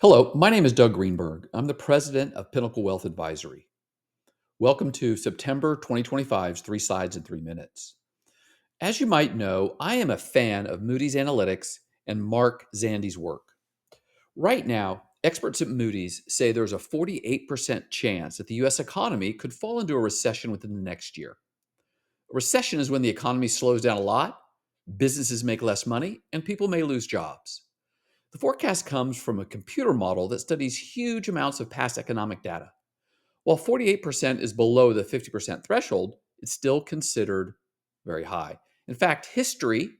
Hello, my name is Doug Greenberg. I'm the president of Pinnacle Wealth Advisory. Welcome to September 2025's Three Sides in 3 Minutes. As you might know, I am a fan of Moody's Analytics and Mark Zandi's work. Right now, experts at Moody's say there's a 48% chance that the US economy could fall into a recession within the next year. A recession is when the economy slows down a lot, businesses make less money, and people may lose jobs. The forecast comes from a computer model that studies huge amounts of past economic data. While 48% is below the 50% threshold, it's still considered very high. In fact, history,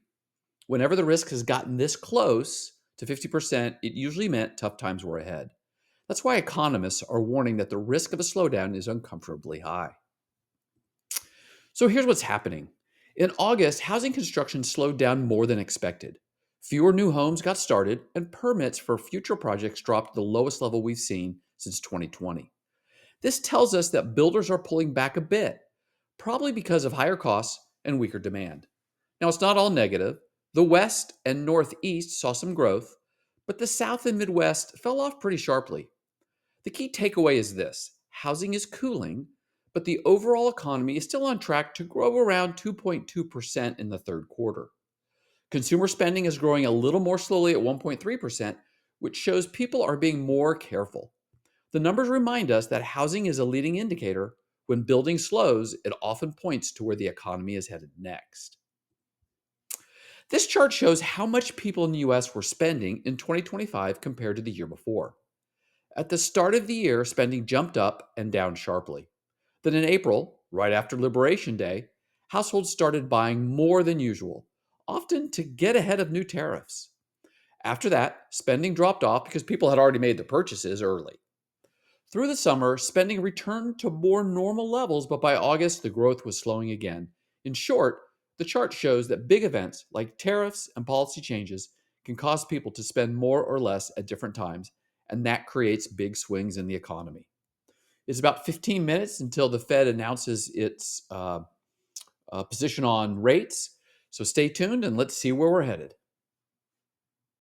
whenever the risk has gotten this close to 50%, it usually meant tough times were ahead. That's why economists are warning that the risk of a slowdown is uncomfortably high. So here's what's happening. In August, housing construction slowed down more than expected. Fewer new homes got started, and permits for future projects dropped to the lowest level we've seen since 2020. This tells us that builders are pulling back a bit, probably because of higher costs and weaker demand. Now, it's not all negative. The West and Northeast saw some growth, but the South and Midwest fell off pretty sharply. The key takeaway is this: housing is cooling, but the overall economy is still on track to grow around 2.2% in the third quarter. Consumer spending is growing a little more slowly at 1.3%, which shows people are being more careful. The numbers remind us that housing is a leading indicator. When building slows, it often points to where the economy is headed next. This chart shows how much people in the US were spending in 2025 compared to the year before. At the start of the year, spending jumped up and down sharply. Then in April, right after Liberation Day, households started buying more than usual, often to get ahead of new tariffs. After that, spending dropped off because people had already made the purchases early. Through the summer, spending returned to more normal levels, but by August, the growth was slowing again. In short, the chart shows that big events like tariffs and policy changes can cause people to spend more or less at different times, and that creates big swings in the economy. It's about 15 minutes until the Fed announces its position on rates. So stay tuned and let's see where we're headed.